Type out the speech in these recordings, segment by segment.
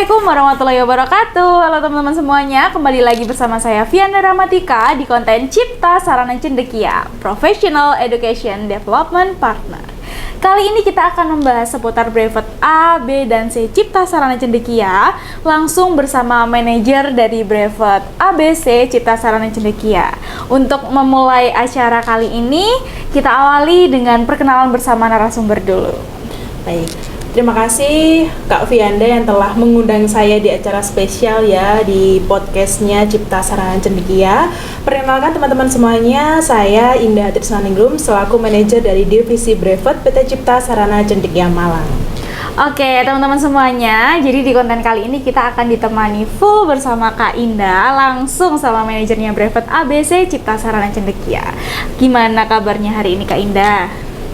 Assalamualaikum warahmatullahi wabarakatuh. Halo teman-teman semuanya, kembali lagi bersama saya Vianda Ramatika di konten Cipta Sarana Cendekia, Professional Education Development Partner. Kali ini kita akan membahas seputar brevet A, B, dan C Cipta Sarana Cendekia langsung bersama manajer dari brevet ABC Cipta Sarana Cendekia. Untuk memulai acara kali ini, kita awali dengan perkenalan bersama narasumber dulu. Baik. Terima kasih Kak Vianda yang telah mengundang saya di acara spesial ya di podcastnya Cipta Sarana Cendekia. Perkenalkan teman-teman semuanya, saya Indah Trisnaningrum selaku manajer dari Divisi Brevet PT Cipta Sarana Cendekia Malang. Oke teman-teman semuanya, jadi di konten kali ini kita akan ditemani full bersama Kak Indah langsung sama manajernya Brevet ABC Cipta Sarana Cendekia. Gimana kabarnya hari ini Kak Indah?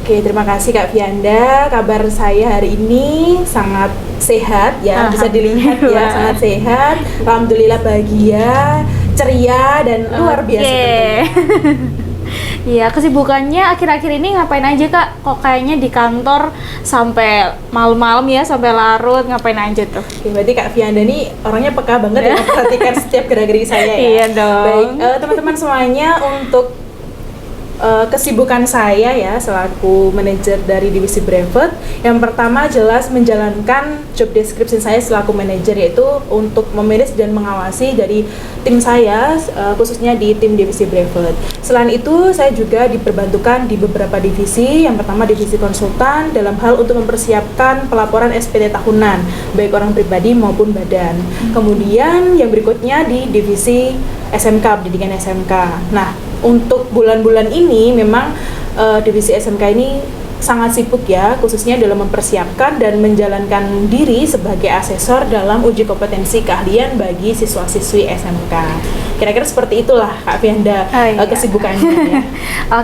Oke, terima kasih Kak Vianda. Kabar saya hari ini sangat sehat ya, bisa dilihat ya, sangat sehat. Alhamdulillah bahagia, ceria dan luar biasa tentunya. Iya, kesibukannya akhir-akhir ini ngapain aja Kak? Kok kayaknya di kantor sampai malam-malam ya, sampai larut, ngapain aja tuh? Oke, berarti Kak Vianda ini orangnya peka banget ya memperhatikan setiap gerak-gerik saya ya. Iya dong. Baik, teman-teman semuanya, untuk kesibukan saya ya selaku manajer dari divisi brevet, yang pertama jelas menjalankan job description saya selaku manajer, yaitu untuk memanage dan mengawasi dari tim saya, khususnya di tim divisi brevet. Selain itu saya juga diperbantukan di beberapa divisi. Yang pertama divisi konsultan dalam hal untuk mempersiapkan pelaporan SPT tahunan baik orang pribadi maupun badan. Kemudian yang berikutnya di divisi SMK, pendidikan SMK. Nah, untuk bulan-bulan ini memang divisi SMK ini sangat sibuk ya, khususnya dalam mempersiapkan dan menjalankan diri sebagai asesor dalam uji kompetensi keahlian bagi siswa-siswi SMK. Kira-kira seperti itulah Kak Vianda kesibukannya ya.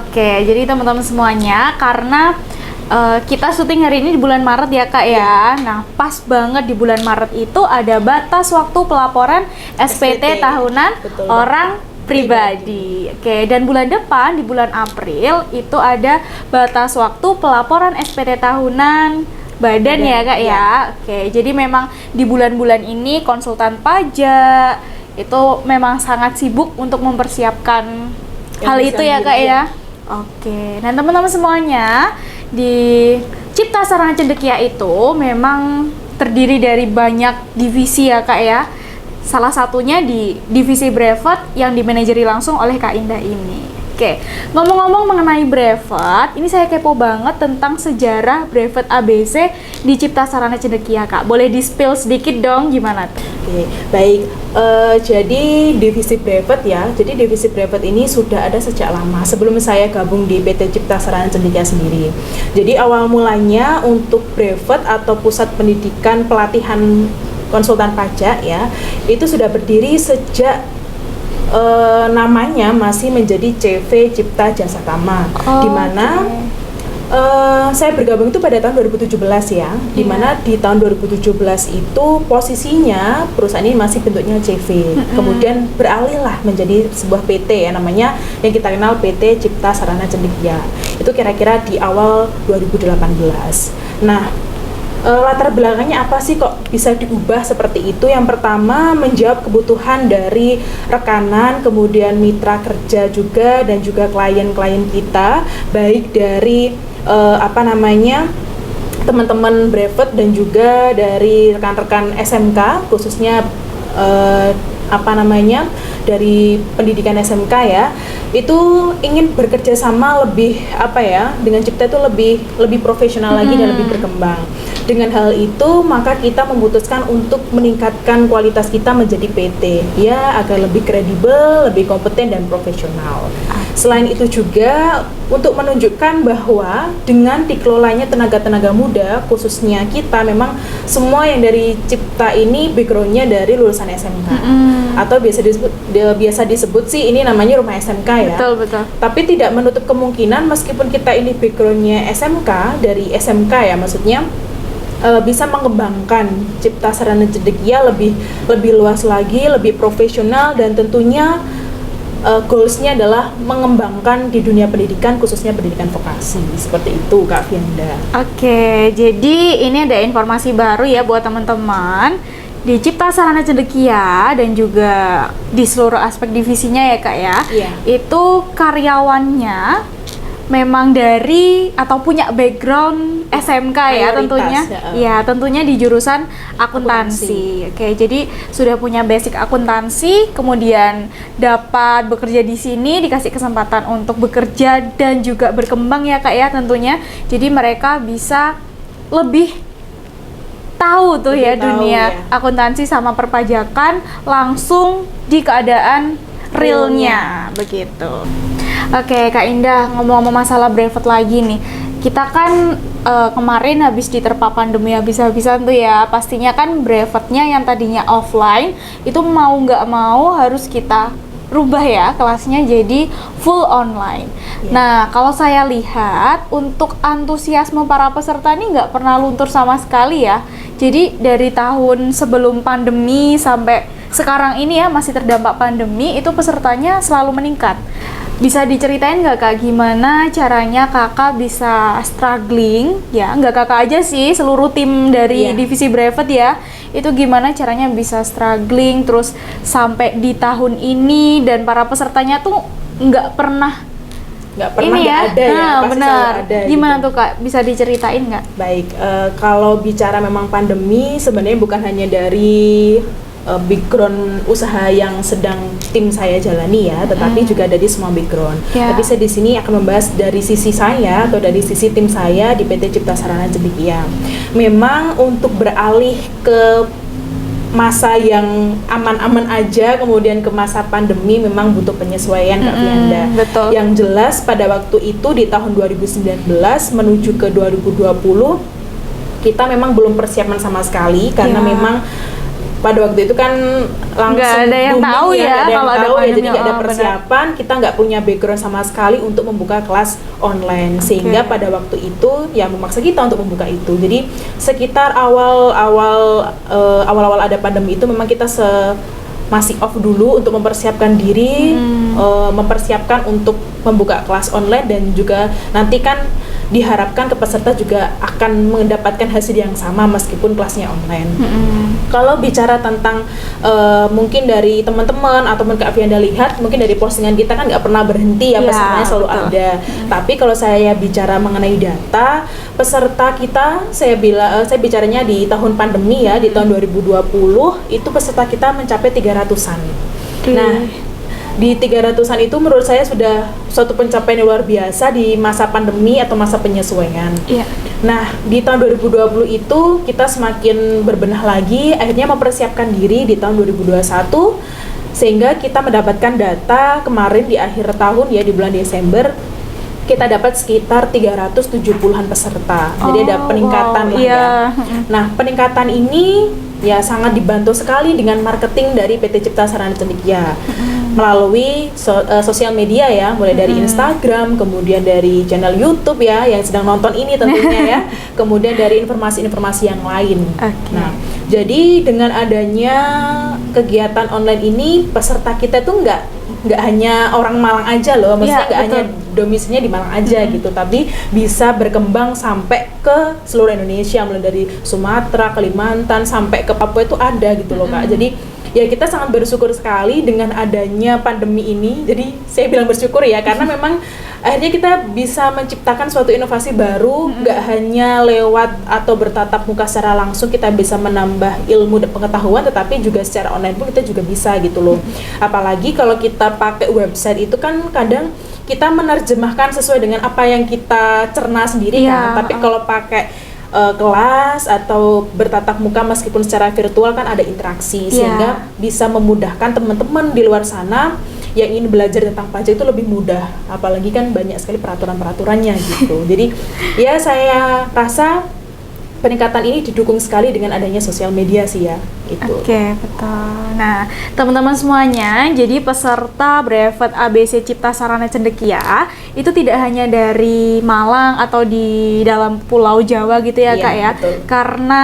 Oke, jadi teman-teman semuanya, karena kita syuting hari ini di bulan Maret ya Kak ya. Nah, pas banget di bulan Maret itu ada batas waktu pelaporan SPT tahunan orang pribadi. Oke, dan bulan depan di bulan April itu ada batas waktu pelaporan SPT tahunan badan ya Kak ya. Oke, jadi memang di bulan-bulan ini konsultan pajak itu memang sangat sibuk untuk mempersiapkan hal itu ya Kak ya. Oke, nah teman-teman semuanya, di Cipta Sarana Cendekia itu memang terdiri dari banyak divisi ya Kak ya. Salah satunya di divisi brevet yang dimanajeri langsung oleh Kak Indah ini. Oke, ngomong-ngomong mengenai brevet, ini saya kepo banget tentang sejarah brevet ABC di Cipta Sarana Cendekia Kak. Boleh di-spill sedikit dong, gimana tuh? Oke, baik. Jadi divisi brevet ya, jadi divisi brevet ini sudah ada sejak lama sebelum saya gabung di PT Cipta Sarana Cendekia sendiri. Jadi awal mulanya untuk brevet atau pusat pendidikan pelatihan konsultan pajak ya, itu sudah berdiri sejak namanya masih menjadi CV Cipta Jasa Tama, di mana saya bergabung itu pada tahun 2017 ya, di mana di tahun 2017 itu posisinya perusahaan ini masih bentuknya CV, kemudian beralihlah menjadi sebuah PT ya, namanya yang kita kenal PT Cipta Sarana Cendekia. Itu kira-kira di awal 2018. Nah, latar belakangnya apa sih kok bisa diubah seperti itu? Yang pertama, menjawab kebutuhan dari rekanan, kemudian mitra kerja juga, dan juga klien-klien kita, baik dari teman-teman brevet dan juga dari rekan-rekan SMK, khususnya dari pendidikan SMK ya, itu ingin bekerja sama lebih dengan Cipta itu lebih profesional lagi dan lebih berkembang. Dengan hal itu, maka kita memutuskan untuk meningkatkan kualitas kita menjadi PT ya, agar lebih kredibel, lebih kompeten dan profesional. Selain itu juga untuk menunjukkan bahwa dengan dikelolanya tenaga-tenaga muda, khususnya kita, memang semua yang dari Cipta ini backgroundnya dari lulusan SMK atau biasa disebut sih ini namanya rumah SMK ya. Betul. Tapi tidak menutup kemungkinan meskipun kita ini backgroundnya SMK, dari SMK ya maksudnya, bisa mengembangkan Cipta Sarana Cendekia lebih luas lagi, lebih profesional, dan tentunya goalsnya adalah mengembangkan di dunia pendidikan, khususnya pendidikan vokasi. Seperti itu Kak Vianda. Oke, jadi ini ada informasi baru ya buat teman-teman. di Cipta Sarana Cendekia dan juga di seluruh aspek divisinya ya Kak ya, Iya. itu karyawannya memang dari atau punya background SMK ya Mayoritas, tentunya, ya tentunya di jurusan akuntansi. Oke, jadi sudah punya basic akuntansi, kemudian dapat bekerja di sini, dikasih kesempatan untuk bekerja dan juga berkembang ya Kak ya tentunya. Jadi mereka bisa lebih tahu tuh Lebih ya tahu, dunia ya. akuntansi sama perpajakan langsung di keadaan realnya begitu. Oke Kak Indah, ngomong-ngomong masalah brevet lagi nih, kita kan kemarin habis diterpa pandemi habis-habisan tuh ya, pastinya kan brevetnya yang tadinya offline itu mau nggak mau harus kita rubah ya kelasnya jadi full online. Nah kalau saya lihat untuk antusiasme para peserta ini nggak pernah luntur sama sekali ya. Jadi dari tahun sebelum pandemi sampai sekarang ini ya masih terdampak pandemi, itu pesertanya selalu meningkat. Bisa diceritain nggak Kak gimana caranya Kakak bisa struggling ya, nggak Kakak aja sih, seluruh tim dari divisi brevet ya, itu gimana caranya bisa struggling terus sampai di tahun ini dan para pesertanya tuh nggak pernah ini ya, ada ya, pasti benar. selalu ada Gimana gitu. tuh Kak, bisa diceritain nggak? Baik, kalau bicara memang pandemi sebenarnya bukan hanya dari background usaha yang sedang tim saya jalani ya, tetapi juga dari semua background. Tapi saya di sini akan membahas dari sisi saya atau dari sisi tim saya di PT Cipta Sarana Cendekia. Memang untuk beralih ke masa yang aman-aman aja, kemudian ke masa pandemi memang butuh penyesuaian Kak Fianda. Betul. Yang jelas pada waktu itu di tahun 2019 menuju ke 2020 kita memang belum persiapan sama sekali karena memang pada waktu itu kan langsung nggak ada yang tahu ya, nggak ada yang kalau ada tahu ya, pandemi, jadi nggak ada benar. persiapan, kita nggak punya background sama sekali untuk membuka kelas online, sehingga pada waktu itu ya memaksa kita untuk membuka itu. Jadi sekitar awal-awal ada pandemi itu memang kita masih off dulu untuk mempersiapkan diri, mempersiapkan untuk membuka kelas online, dan juga nanti kan diharapkan ke peserta juga akan mendapatkan hasil yang sama meskipun kelasnya online. Kalau bicara tentang mungkin dari teman-teman ataupun Kak Fianda lihat, mungkin dari postingan kita kan nggak pernah berhenti ya, pesertanya selalu ada. Tapi kalau saya bicara mengenai data peserta kita, saya bicaranya di tahun pandemi ya, di tahun 2020 itu peserta kita mencapai 300-an. Nah, di 300-an itu menurut saya sudah suatu pencapaian yang luar biasa di masa pandemi atau masa penyesuaian. Nah, di tahun 2020 itu kita semakin berbenah lagi, akhirnya mempersiapkan diri di tahun 2021, sehingga kita mendapatkan data kemarin di akhir tahun ya, di bulan Desember kita dapat sekitar 370-an peserta. Jadi ada peningkatan lah ya. Nah, peningkatan ini ya sangat dibantu sekali dengan marketing dari PT Cipta Sarana Cendekia melalui sosial media ya, mulai dari Instagram, kemudian dari channel YouTube ya yang sedang nonton ini tentunya ya, kemudian dari informasi-informasi yang lain. Nah, jadi dengan adanya kegiatan online ini, peserta kita tuh nggak hanya orang Malang aja loh, maksudnya nggak hanya domisilinya di Malang aja gitu, tapi bisa berkembang sampai ke seluruh Indonesia, mulai dari Sumatera, Kalimantan sampai ke Papua itu ada gitu loh Kak. Jadi ya kita sangat bersyukur sekali dengan adanya pandemi ini. Jadi saya bilang bersyukur ya, karena memang akhirnya kita bisa menciptakan suatu inovasi baru, nggak hanya lewat atau bertatap muka secara langsung kita bisa menambah ilmu dan pengetahuan, tetapi juga secara online pun kita juga bisa gitu loh. Apalagi kalau kita pakai website itu kan kadang kita menerjemahkan sesuai dengan apa yang kita cerna sendiri kan. Tapi kalau pakai kelas atau bertatap muka meskipun secara virtual kan ada interaksi, sehingga bisa memudahkan teman-teman di luar sana yang ingin belajar tentang pajak itu lebih mudah, apalagi kan banyak sekali peraturan-peraturannya gitu. Jadi ya saya rasa peningkatan ini didukung sekali dengan adanya sosial media sih ya gitu. Oke, betul. Nah, teman-teman semuanya, jadi peserta brevet ABC Cipta Sarana Cendekia itu tidak hanya dari Malang atau di dalam Pulau Jawa gitu ya Kak ya. Betul. Karena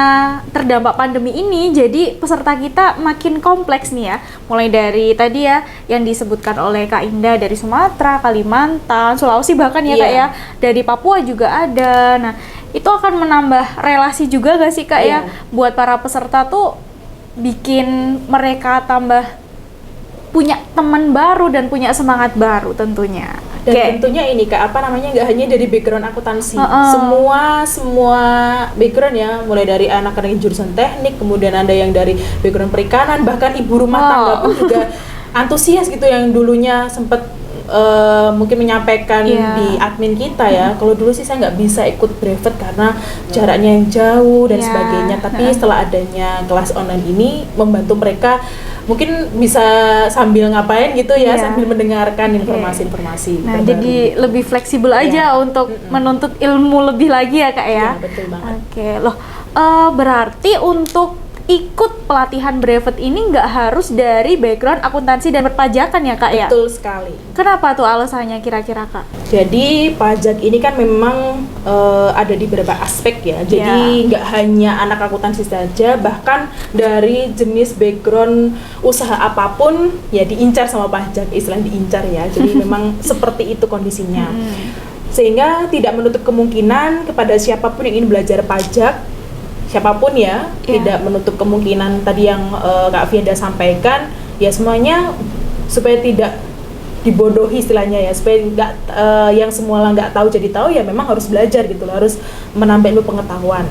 terdampak pandemi ini, jadi peserta kita makin kompleks nih ya. Mulai dari tadi ya yang disebutkan oleh Kak Indah dari Sumatera, Kalimantan, Sulawesi bahkan ya Kak ya. Dari Papua juga ada. Nah, itu akan menambah relasi juga gak sih Kak ya buat para peserta tuh bikin mereka tambah punya teman baru dan punya semangat baru tentunya. Dan tentunya ini Kak, apa namanya, nggak hanya dari background akuntansi, semua background ya, mulai dari anak-anak yang jurusan teknik, kemudian ada yang dari background perikanan, bahkan ibu rumah tangga pun juga antusias gitu, yang dulunya sempat mungkin menyampaikan di admin kita ya, kalau dulu sih saya nggak bisa ikut brevet karena jaraknya yang jauh dan sebagainya, tapi setelah adanya kelas online ini membantu mereka mungkin bisa sambil ngapain gitu ya, sambil mendengarkan informasi-informasi. Nah, jadi lebih fleksibel aja untuk menuntut ilmu lebih lagi ya Kak ya. Iya, betul banget. Oke, loh berarti untuk ikut pelatihan brevet ini nggak harus dari background akuntansi dan perpajakan ya Kak ya? Betul sekali. Kenapa tuh alasannya kira-kira Kak? Jadi pajak ini kan memang ada di beberapa aspek ya. Jadi nggak hanya anak akuntansi saja, bahkan dari jenis background usaha apapun ya diincar sama pajak, istilah diincar ya. Jadi memang seperti itu kondisinya. Sehingga tidak menutup kemungkinan kepada siapapun yang ingin belajar pajak, siapapun ya, tidak menutup kemungkinan tadi yang Kak Fienda sampaikan, ya semuanya supaya tidak dibodohi istilahnya ya, supaya nggak yang semula nggak tahu jadi tahu, ya memang harus belajar gitu loh, harus menambah ilmu pengetahuan.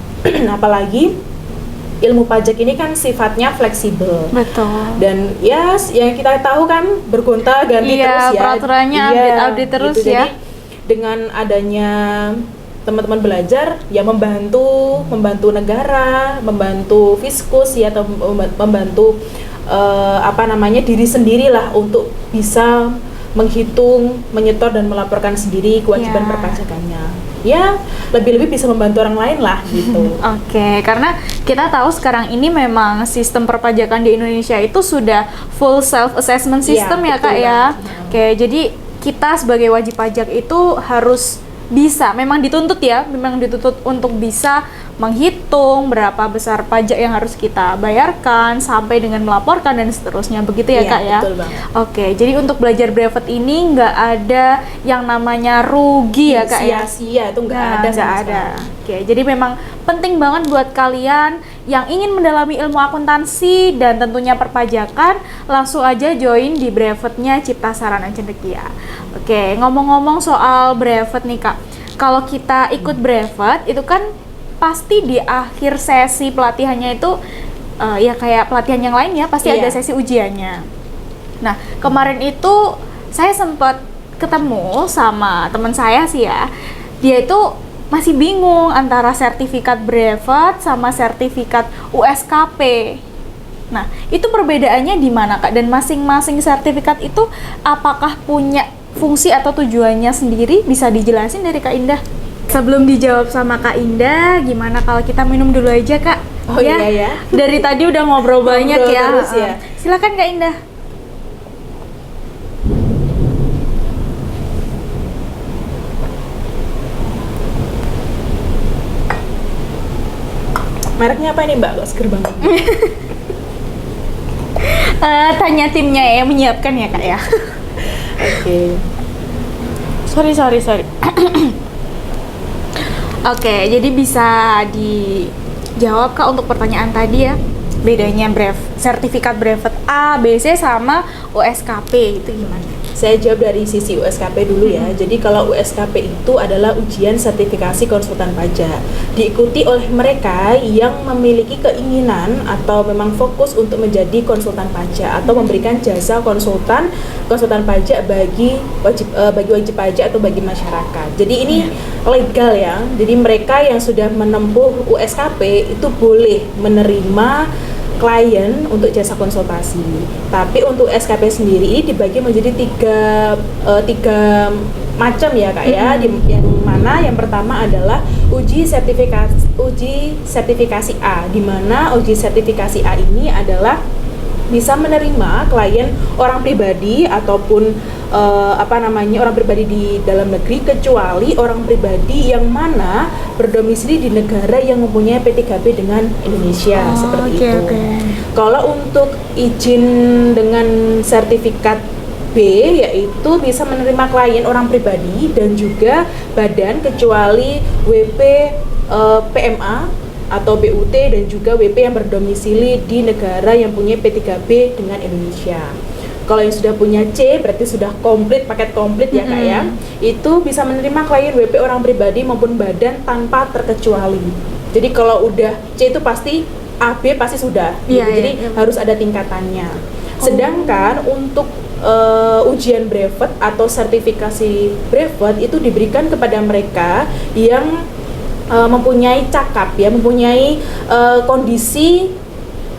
Apalagi ilmu pajak ini kan sifatnya fleksibel. Betul. Dan ya yang kita tahu kan bergonta-ganti terus ya. Peraturannya update terus gitu. ya. Jadi dengan adanya teman-teman belajar ya membantu negara, membantu fiskus ya, atau membantu diri sendirilah untuk bisa menghitung, menyetor dan melaporkan sendiri kewajiban perpajakannya. Ya, lebih-lebih bisa membantu orang lain lah gitu. Oke, karena kita tahu sekarang ini memang sistem perpajakan di Indonesia itu sudah full self assessment system ya Kak ya. Oke, jadi kita sebagai wajib pajak itu harus bisa, memang dituntut untuk bisa menghitung berapa besar pajak yang harus kita bayarkan sampai dengan melaporkan dan seterusnya, begitu ya Kak ya? Betul banget. Oke, jadi untuk belajar brevet ini nggak ada yang namanya rugi ya Kak ya? Sia-sia itu nggak ada. Oke, jadi memang penting banget buat kalian yang ingin mendalami ilmu akuntansi dan tentunya perpajakan, langsung aja join di brevetnya Cipta Sarana Cendekia. Oke, ngomong-ngomong soal brevet nih Kak, kalau kita ikut brevet itu kan pasti di akhir sesi pelatihannya itu ya kayak pelatihan yang lain ya, pasti ada sesi ujiannya. Nah, kemarin itu saya sempat ketemu sama teman saya sih ya, dia itu masih bingung antara sertifikat brevet sama sertifikat USKP. Nah, itu perbedaannya di mana Kak? Dan masing-masing sertifikat itu apakah punya fungsi atau tujuannya sendiri? Bisa dijelasin dari Kak Indah? Sebelum dijawab sama Kak Indah, gimana kalau kita minum dulu aja Kak? Oh iya ya. Dari tadi udah ngobrol banyak ya. Terus, ya. Silakan Kak Indah. Mereknya apa ini Mbak? Kok seger banget? Tanya timnya ya, yang menyiapkan ya Kak ya. Oke. Sorry. Oke, jadi bisa dijawab Kak untuk pertanyaan tadi ya. Bedanya sertifikat brevet A, B, C sama USKP itu gimana? Saya jawab dari sisi USKP dulu ya. Jadi kalau USKP itu adalah ujian sertifikasi konsultan pajak. Diikuti oleh mereka yang memiliki keinginan atau memang fokus untuk menjadi konsultan pajak atau memberikan jasa konsultan pajak bagi wajib pajak atau bagi masyarakat. Jadi ini legal ya. Jadi mereka yang sudah menempuh USKP itu boleh menerima klien untuk jasa konsultasi. Tapi untuk SKP sendiri ini dibagi menjadi tiga macam ya Kak ya. Yang mana yang pertama adalah uji sertifikasi A, di mana uji sertifikasi A ini adalah bisa menerima klien orang pribadi ataupun orang pribadi di dalam negeri, kecuali orang pribadi yang mana berdomisili di negara yang mempunyai P3P dengan Indonesia, seperti itu. Kalau untuk izin dengan sertifikat B, yaitu bisa menerima klien orang pribadi dan juga badan, kecuali WP PMA atau BUT dan juga WP yang berdomisili di negara yang punya P3B dengan Indonesia. Kalau yang sudah punya C berarti sudah komplit, paket komplit ya Kak ya. Itu bisa menerima klien WP orang pribadi maupun badan tanpa terkecuali. Jadi kalau udah C itu pasti A, B pasti sudah. Iya, gitu. Jadi iya. harus ada tingkatannya. Sedangkan untuk ujian brevet atau sertifikasi brevet itu diberikan kepada mereka yang mempunyai cakap ya, mempunyai kondisi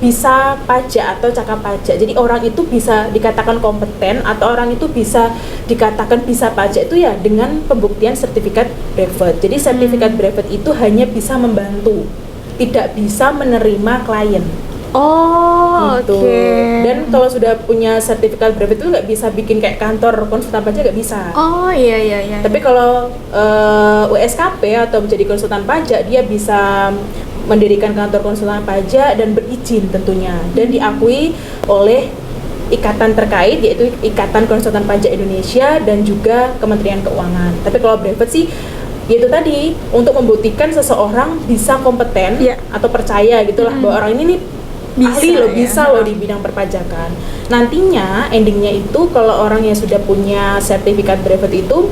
bisa pajak atau cakap pajak. Jadi orang itu bisa dikatakan kompeten atau orang itu bisa dikatakan bisa pajak itu ya dengan pembuktian sertifikat brevet. Jadi sertifikat brevet itu hanya bisa membantu, tidak bisa menerima klien. Oh, Gitu. oke. Dan kalau sudah punya sertifikat brevet itu nggak bisa bikin kayak kantor konsultan pajak, nggak bisa. Oh, iya iya iya. Tapi kalau USKP atau menjadi konsultan pajak, dia bisa mendirikan kantor konsultan pajak dan berizin tentunya dan diakui oleh ikatan terkait, yaitu Ikatan Konsultan Pajak Indonesia dan juga Kementerian Keuangan. Tapi kalau brevet sih yaitu tadi untuk membuktikan seseorang bisa kompeten atau percaya gitulah bahwa orang ini nih ahli loh, bisa loh di bidang perpajakan. Nantinya endingnya itu kalau orang yang sudah punya sertifikat brevet itu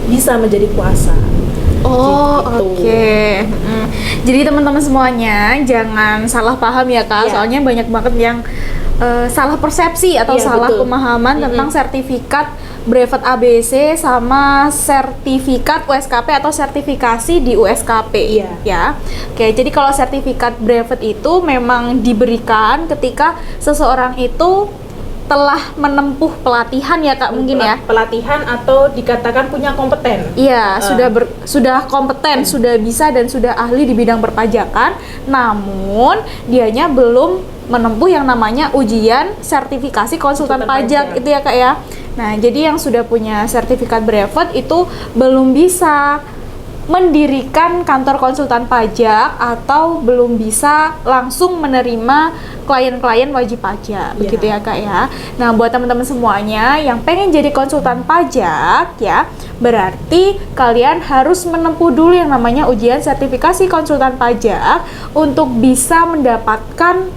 bisa menjadi kuasa. Oh, Gitu. oke. Jadi teman-teman semuanya jangan salah paham ya Kak, Iya. soalnya banyak banget yang salah persepsi atau Iya, salah betul. pemahaman tentang sertifikat brevet ABC sama sertifikat USKP atau sertifikasi di USKP. Iya. Ya. Oke, jadi kalau sertifikat brevet itu memang diberikan ketika seseorang itu telah menempuh pelatihan ya Kak, mungkin ya. Pelatihan atau dikatakan punya kompeten. Iya, sudah kompeten, sudah bisa dan sudah ahli di bidang perpajakan. Namun, dianya belum menempuh yang namanya ujian sertifikasi konsultan pajak itu ya Kak ya. Nah, jadi yang sudah punya sertifikat brevet itu belum bisa mendirikan kantor konsultan pajak atau belum bisa langsung menerima klien-klien wajib pajak, begitu ya Kak ya. Nah, buat teman-teman semuanya yang pengen jadi konsultan pajak ya, berarti kalian harus menempuh dulu yang namanya ujian sertifikasi konsultan pajak untuk bisa mendapatkan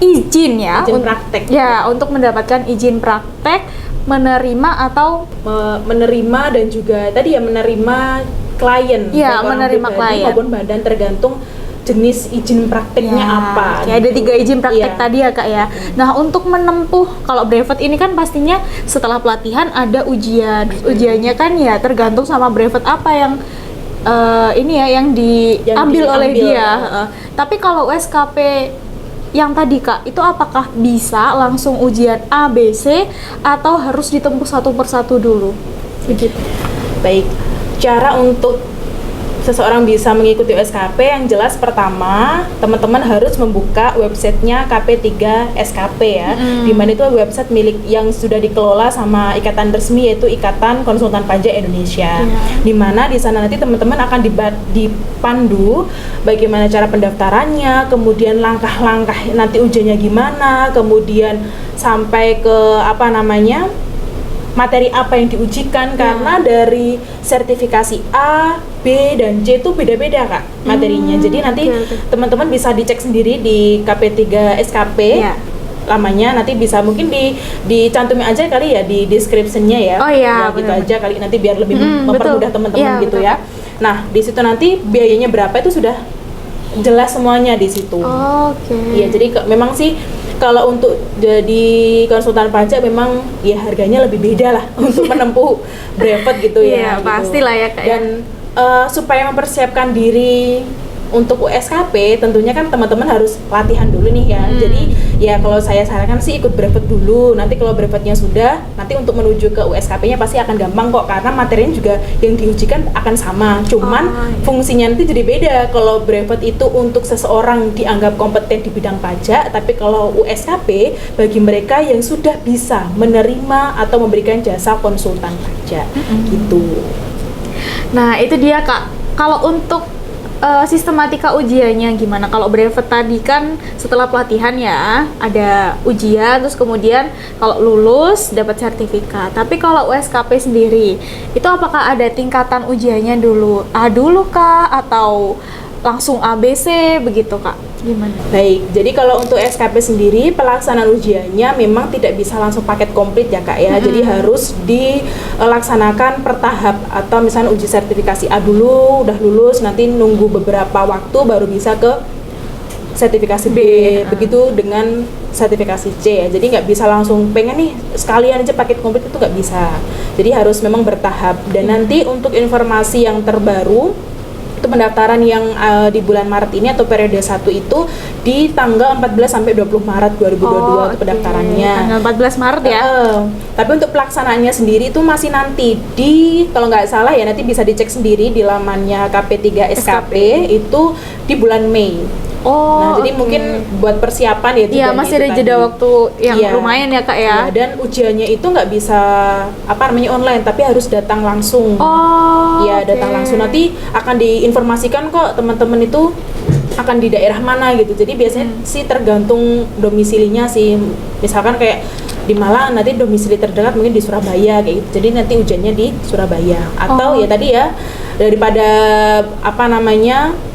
izin ya, Izin praktek. Ya, untuk mendapatkan izin praktek, menerima atau menerima dan juga tadi ya menerima klien, Iya, baik orang menerima pribadi klien. maupun badan, tergantung jenis izin prakteknya apa. Ya, ada 3 izin praktek Iya. tadi ya Kak ya. Nah, untuk menempuh kalau brevet ini kan pastinya setelah pelatihan ada ujian. Ujiannya kan ya tergantung sama brevet apa yang ini ya yang diambil oleh dia. Tapi kalau USKP yang tadi Kak, itu apakah bisa langsung ujian A, B, C atau harus ditempuh satu persatu dulu? Begitu. Baik, cara untuk seseorang bisa mengikuti USKP yang jelas pertama teman-teman harus membuka websitenya KP3 SKP ya, di mana itu website milik yang sudah dikelola sama ikatan resmi yaitu Ikatan Konsultan Pajak Indonesia. Di mana di sana nanti teman-teman akan dipandu bagaimana cara pendaftarannya, kemudian langkah-langkah nanti ujiannya gimana, kemudian sampai ke apa namanya materi apa yang diujikan, karena dari sertifikasi A, B, dan C itu beda-beda Kak materinya. Jadi nanti teman-teman bisa dicek sendiri di KP3 SKP lamanya, nanti bisa mungkin dicantumin aja kali ya di description-nya ya. Oh iya, gitu aja kali nanti biar lebih mempermudah teman-teman gitu betul. ya. Nah, di situ nanti biayanya berapa itu sudah jelas semuanya di situ. Oke. Iya, jadi memang sih kalau untuk jadi konsultan pajak memang ya harganya lebih beda lah untuk menempuh brevet gitu ya. Iya, pastilah ya Kak. Dan supaya mempersiapkan diri untuk USKP tentunya kan teman-teman harus latihan dulu nih ya. Jadi ya kalau saya sarankan sih ikut brevet dulu. Nanti kalau brevetnya sudah, nanti untuk menuju ke USKP-nya pasti akan gampang kok, karena materinya juga yang diujikan akan sama. Cuman fungsinya nanti jadi beda. Kalau brevet itu untuk seseorang dianggap kompeten di bidang pajak, tapi kalau USKP bagi mereka yang sudah bisa menerima atau memberikan jasa konsultan pajak gitu. Nah, itu dia Kak. Kalau untuk sistematika ujiannya gimana? Kalau brevet tadi kan setelah pelatihan ya ada ujian, terus kemudian kalau lulus dapat sertifikat. Tapi kalau USKP sendiri itu apakah ada tingkatan ujiannya dulu? A dulu kah atau langsung ABC begitu Kak? Gimana? Baik, jadi kalau untuk SKP sendiri pelaksanaan ujiannya memang tidak bisa langsung paket komplit ya Kak ya. Jadi harus dilaksanakan per tahap, atau misalnya uji sertifikasi A dulu, udah lulus, nanti nunggu beberapa waktu baru bisa ke sertifikasi B. Begitu dengan sertifikasi C ya. Jadi nggak bisa langsung pengen nih sekalian aja paket komplit, itu nggak bisa. Jadi harus memang bertahap. Dan nanti untuk informasi yang terbaru, itu pendaftaran yang di bulan Maret ini atau periode 1 itu di tanggal 14 sampai 20 Maret 2022 itu pendaftarannya. Tanggal 14 Maret ya. Tapi untuk pelaksanaannya sendiri itu masih nanti di, kalau nggak salah ya, nanti bisa dicek sendiri di lamannya KP3 SKP itu di bulan Mei. Nah, jadi mungkin buat persiapan ya. Iya, masih ada jeda waktu yang lumayan ya Kak ya. Dan ujiannya itu nggak bisa online, tapi harus datang langsung. Datang langsung. Nanti akan diinformasikan kok teman-teman itu akan di daerah mana gitu. Jadi biasanya sih tergantung domisilinya sih. Misalkan kayak di Malang, nanti domisili terdekat mungkin di Surabaya kayak gitu. Jadi nanti ujiannya di Surabaya. Atau ya tadi ya, daripada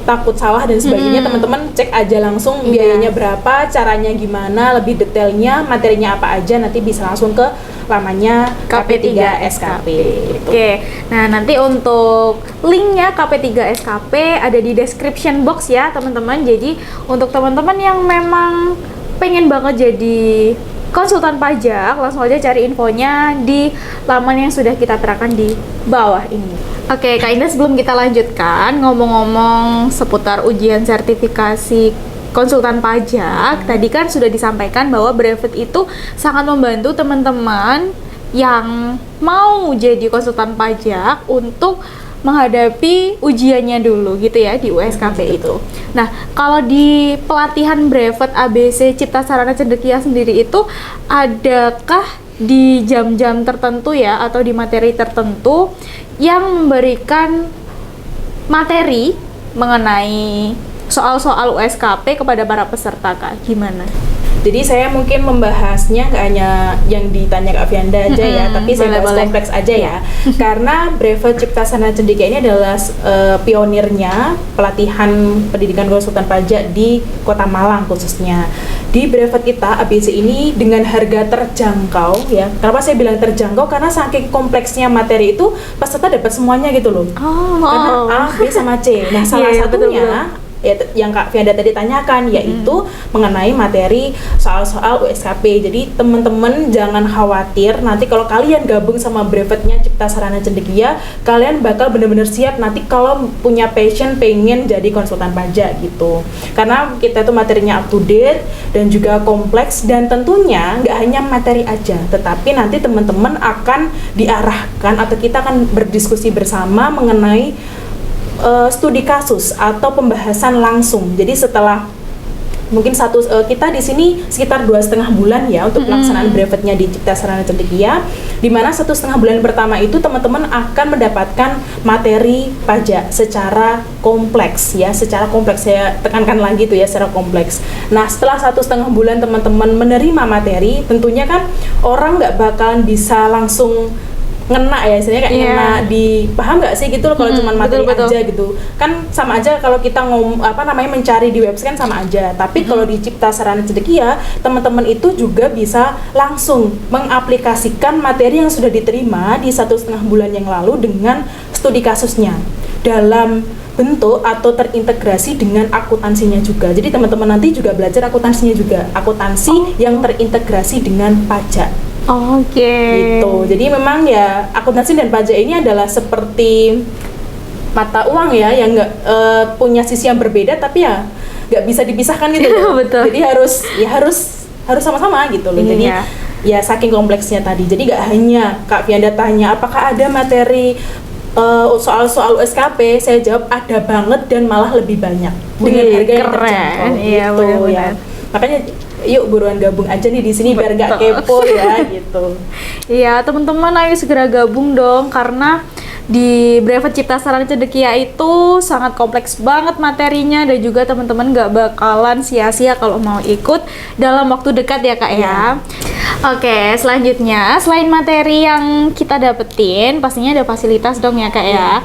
takut salah dan sebagainya, teman-teman cek aja langsung biayanya berapa, caranya gimana, lebih detailnya, materinya apa aja, nanti bisa langsung ke lamanya KP3 SKP. Oke, nah nanti untuk linknya KP3 SKP ada di description box ya teman-teman. Jadi untuk teman-teman yang memang pengen banget jadi konsultan pajak, langsung aja cari infonya di laman yang sudah kita terakan di bawah ini. Oke, Kak Indah, sebelum kita lanjutkan ngomong-ngomong seputar ujian sertifikasi konsultan pajak, tadi kan sudah disampaikan bahwa brevet itu sangat membantu teman-teman yang mau jadi konsultan pajak untuk menghadapi ujiannya dulu gitu ya di USKP itu. Nah, kalau di pelatihan brevet ABC Cipta Sarana Cendekia sendiri itu adakah di jam-jam tertentu ya atau di materi tertentu yang memberikan materi mengenai soal-soal USKP kepada para peserta Kak? Gimana? Jadi saya mungkin membahasnya nggak hanya yang ditanya Kak Fianda aja ya, tapi saya bahas kompleks aja ya. Karena brevet Cipta Sarana Cendekia ini adalah pionirnya pelatihan pendidikan konsultan pajak di Kota Malang khususnya. Di brevet kita ABC ini dengan harga terjangkau ya. Kenapa saya bilang terjangkau? Karena saking kompleksnya materi itu peserta dapat semuanya gitu loh. Karena A, B sama C. Nah, salah satunya ya, yang Kak Fianda tadi tanyakan, yaitu mengenai materi soal-soal USKP. Jadi teman-teman jangan khawatir, nanti kalau kalian gabung sama brevetnya Cipta Sarana Cendekia, kalian bakal benar-benar siap nanti kalau punya passion pengen jadi konsultan pajak gitu. Karena kita itu materinya up to date dan juga kompleks, dan tentunya nggak hanya materi aja, tetapi nanti teman-teman akan diarahkan atau kita akan berdiskusi bersama mengenai studi kasus atau pembahasan langsung. Jadi setelah mungkin kita di sini sekitar 2,5 bulan ya untuk pelaksanaan brevetnya di Cipta Sarana Cendekia, di mana 1,5 bulan pertama itu teman-teman akan mendapatkan materi pajak secara kompleks ya, secara kompleks, saya tekankan lagi tuh ya, secara kompleks. Nah, setelah 1,5 bulan teman-teman menerima materi, tentunya kan orang nggak bakalan bisa langsung ngena ya, istilahnya kayak ngena di paham nggak sih gitu loh, kalau cuma materi aja gitu kan sama aja. Kalau kita mencari di website kan sama aja, tapi kalau di Cipta Sarana Cendekia teman-teman itu juga bisa langsung mengaplikasikan materi yang sudah diterima di 1,5 bulan yang lalu dengan studi kasusnya dalam bentuk atau terintegrasi dengan akuntansinya juga. Jadi teman-teman nanti juga belajar akuntansinya juga, akuntansi yang terintegrasi dengan pajak. Gitu. Jadi memang ya akuntansi dan pajak ini adalah seperti mata uang ya, yang nggak punya sisi yang berbeda, tapi ya nggak bisa dipisahkan gitu loh. Jadi harus sama-sama gitu loh. Jadi ya saking kompleksnya tadi. Jadi nggak hanya Kak Fianda tanya apakah ada materi soal-soal USKP, saya jawab ada banget dan malah lebih banyak dengan harga yang terjangkau gitu ya. Makanya yuk buruan gabung aja nih di sini biar gak kepo ya gitu. Iya, teman-teman ayo segera gabung dong, karena di Brevet Cipta Sarana Cendekia itu sangat kompleks banget materinya, dan juga teman-teman nggak bakalan sia-sia kalau mau ikut dalam waktu dekat ya Kak ya. Oke, selanjutnya selain materi yang kita dapetin, pastinya ada fasilitas dong ya Kak ya.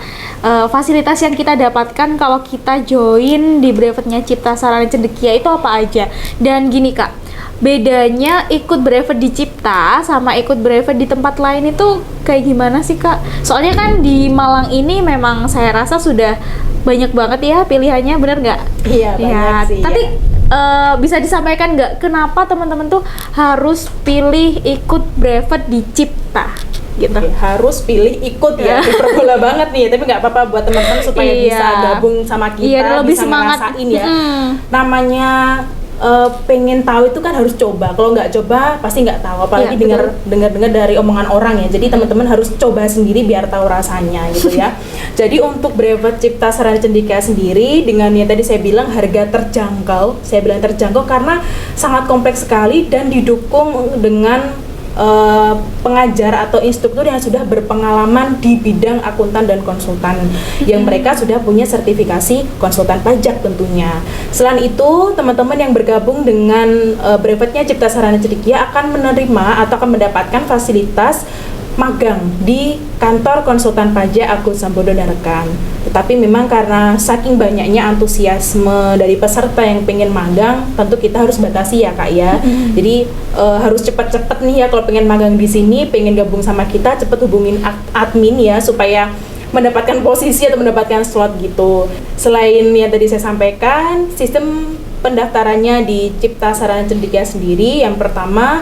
Fasilitas yang kita dapatkan kalau kita join di Brevetnya Cipta Sarana Cendekia itu apa aja? Dan gini Kak, bedanya ikut brevet di Cipta sama ikut brevet di tempat lain itu kayak gimana sih Kak? Soalnya kan di Malang ini memang saya rasa sudah banyak banget ya pilihannya, bener nggak? Iya, banyak sih. Tapi ya. bisa disampaikan nggak kenapa teman-teman tuh harus pilih ikut brevet di Cipta? Gitu. Oke, harus pilih ikut ya, diperbola banget nih, tapi nggak apa-apa buat teman-teman supaya bisa gabung sama kita, lebih bisa semangat. ngerasain ya. Namanya pengen tahu itu kan harus coba. Kalau nggak coba pasti nggak tahu. Apalagi dengar dari omongan orang ya. Jadi teman-teman harus coba sendiri biar tahu rasanya gitu ya. Jadi untuk brevet Cipta Sarana Cendekia sendiri dengan yang tadi saya bilang harga terjangkau. Saya bilang terjangkau karena sangat kompleks sekali dan didukung dengan pengajar atau instruktur yang sudah berpengalaman di bidang akuntan dan konsultan, yang mereka sudah punya sertifikasi konsultan pajak tentunya. Selain itu, teman-teman yang bergabung dengan brevetnya Cipta Sarana Cendekia akan menerima atau akan mendapatkan fasilitas magang di kantor konsultan pajak Agus Sambodo dan rekan. Tetapi memang karena saking banyaknya antusiasme dari peserta yang pengen magang, tentu kita harus batasi ya Kak ya. Jadi harus cepet-cepet nih ya kalau pengen magang di sini, pengen gabung sama kita, cepet hubungin admin ya supaya mendapatkan posisi atau mendapatkan slot gitu. Selain yang tadi saya sampaikan, sistem pendaftarannya di Cipta Sarana Cendekia sendiri, yang pertama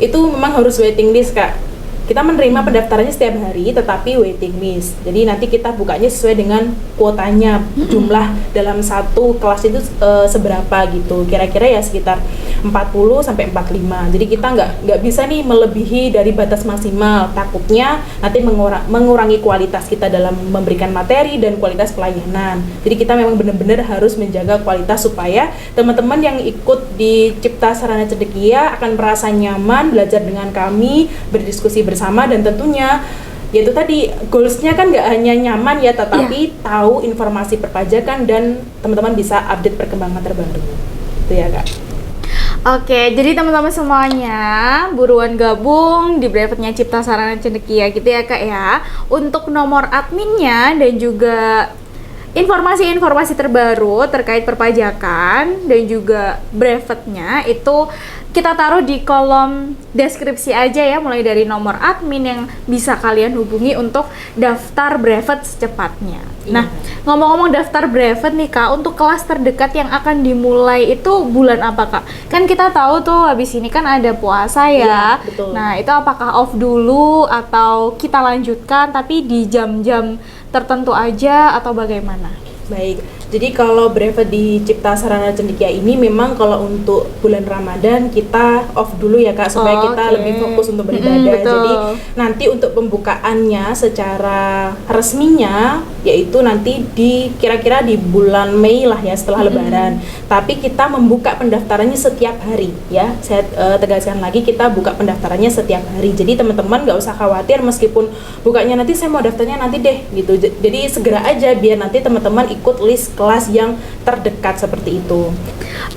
itu memang harus waiting list Kak. Kita menerima pendaftarannya setiap hari, tetapi waiting list. Jadi nanti kita bukanya sesuai dengan kuotanya, jumlah dalam satu kelas itu seberapa gitu. Kira-kira ya sekitar 40 sampai 45. Jadi kita nggak bisa nih melebihi dari batas maksimal. Takutnya nanti mengurangi kualitas kita dalam memberikan materi dan kualitas pelayanan. Jadi kita memang benar-benar harus menjaga kualitas supaya teman-teman yang ikut di Cipta Sarana Cendekia akan merasa nyaman belajar dengan kami, berdiskusi bersama, dan tentunya yaitu tadi goalsnya kan nggak hanya nyaman ya, tetapi tahu informasi perpajakan dan teman-teman bisa update perkembangan terbaru itu ya Kak. Oke, jadi teman-teman semuanya buruan gabung di brevetnya Cipta Sarana Cendekia gitu ya Kak ya. Untuk nomor adminnya dan juga informasi-informasi terbaru terkait perpajakan dan juga brevetnya itu kita taruh di kolom deskripsi aja ya, mulai dari nomor admin yang bisa kalian hubungi untuk daftar brevet secepatnya. Nah, ngomong-ngomong daftar brevet nih Kak, untuk kelas terdekat yang akan dimulai itu bulan apa Kak? Kan kita tahu tuh habis ini kan ada puasa ya. Betul. Nah, itu apakah off dulu atau kita lanjutkan tapi di jam-jam tertentu aja atau bagaimana? Baik, jadi kalau brevet di Cipta Sarana Cendekia ini memang kalau untuk bulan Ramadan kita off dulu ya Kak, supaya kita lebih fokus untuk beribadah. Jadi nanti untuk pembukaannya secara resminya yaitu nanti di kira-kira di bulan Mei lah ya, setelah Lebaran. Tapi kita membuka pendaftarannya setiap hari ya. Saya tegaskan lagi, kita buka pendaftarannya setiap hari. Jadi teman-teman nggak usah khawatir meskipun bukanya nanti saya mau daftarnya nanti deh gitu. Jadi segera aja biar nanti teman-teman ikut list kelas yang terdekat seperti itu.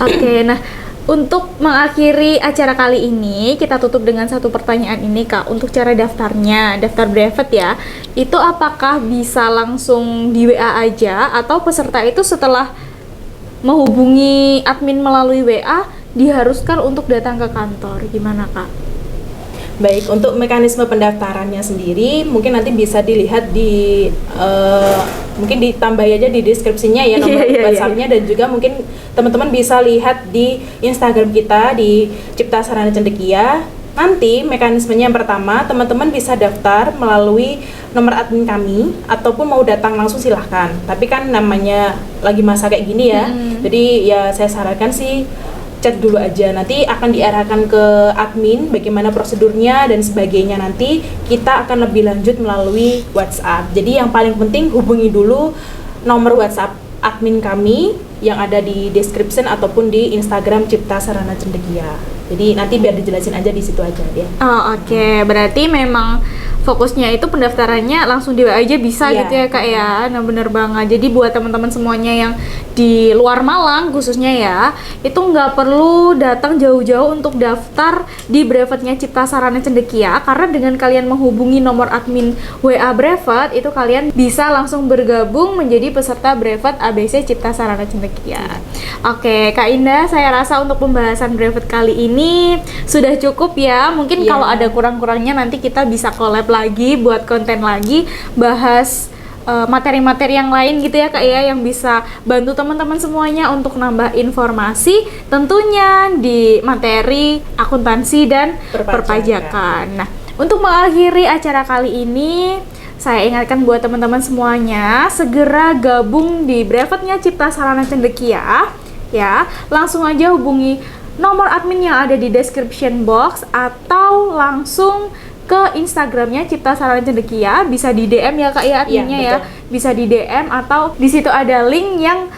Oke, nah untuk mengakhiri acara kali ini kita tutup dengan satu pertanyaan ini Kak. Untuk cara daftarnya, daftar brevet ya, itu apakah bisa langsung di WA aja atau peserta itu setelah menghubungi admin melalui WA diharuskan untuk datang ke kantor? Gimana Kak? Baik, untuk mekanisme pendaftarannya sendiri mungkin nanti bisa dilihat di mungkin ditambah aja di deskripsinya ya nomor WhatsApp-nya, dan juga mungkin teman-teman bisa lihat di Instagram kita di Cipta Sarana Cendekia. Nanti mekanismenya yang pertama, teman-teman bisa daftar melalui nomor admin kami ataupun mau datang langsung silahkan. Tapi kan namanya lagi masa kayak gini ya, jadi ya saya sarankan sih chat dulu aja, nanti akan diarahkan ke admin bagaimana prosedurnya dan sebagainya. Nanti kita akan lebih lanjut melalui WhatsApp. Jadi yang paling penting hubungi dulu nomor WhatsApp admin kami yang ada di description ataupun di Instagram Cipta Sarana Cendekia. Jadi nanti biar dijelasin aja di situ aja dia. Oh, oke. Berarti memang fokusnya itu pendaftarannya langsung di WA aja bisa Iya. gitu ya Kak ya. Nah bener banget. Jadi buat teman-teman semuanya yang di luar Malang khususnya ya, itu nggak perlu datang jauh-jauh untuk daftar di brevetnya Cipta Sarana Cendekia, karena dengan kalian menghubungi nomor admin WA brevet itu kalian bisa langsung bergabung menjadi peserta brevet ABC Cipta Sarana Cendekia. Oke Kak Indah, saya rasa untuk pembahasan brevet kali ini sudah cukup ya. Mungkin Iya. kalau ada kurang-kurangnya nanti kita bisa collab lagi, buat konten lagi, bahas materi-materi yang lain gitu ya Kak ya, yang bisa bantu teman-teman semuanya untuk nambah informasi tentunya di materi akuntansi dan perpajakan. Nah, untuk mengakhiri acara kali ini, saya ingatkan buat teman-teman semuanya segera gabung di brevetnya Cipta Sarana Cendekia ya. Langsung aja hubungi nomor admin yang ada di description box atau langsung ke Instagramnya Cipta Sarana Cendekia, bisa di DM ya Kak ya adminnya Iya, ya, bisa di DM atau di situ ada link yang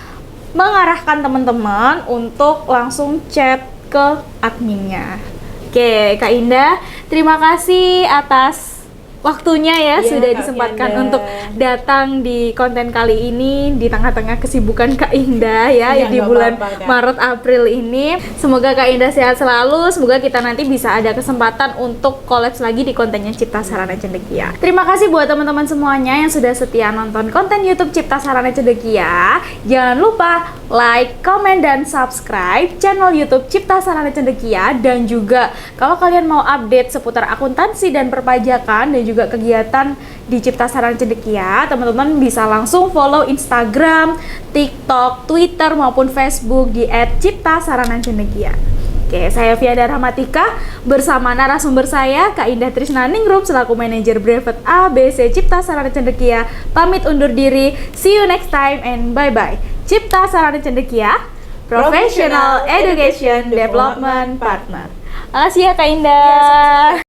mengarahkan teman-teman untuk langsung chat ke adminnya. Oke Kak Indah, terima kasih atas waktunya ya, Iya, sudah Kak disempatkan Fianda. untuk datang di konten kali ini di tengah-tengah kesibukan Kak Indah ya, Iya, di nggak bulan apa-apa, Kak. Maret April ini. Semoga Kak Indah sehat selalu, semoga kita nanti bisa ada kesempatan untuk collabs lagi di kontennya Cipta Sarana Cendekia. Terima kasih buat teman-teman semuanya yang sudah setia nonton konten YouTube Cipta Sarana Cendekia. Jangan lupa like, comment, dan subscribe channel YouTube Cipta Sarana Cendekia, dan juga kalau kalian mau update seputar akuntansi dan perpajakan dan juga kegiatan di Cipta Sarana Cendekia, teman-teman bisa langsung follow Instagram, TikTok, Twitter maupun Facebook di @ciptasaranacendekia. Oke, saya Fianda Rahmatika bersama narasumber saya Kak Indah Trisnaningrum selaku manajer brevet ABC Cipta Sarana Cendekia. Pamit undur diri. See you next time and bye-bye. Cipta Sarana Cendekia, Professional Education Development Partner. Makasih ya Kak Indah.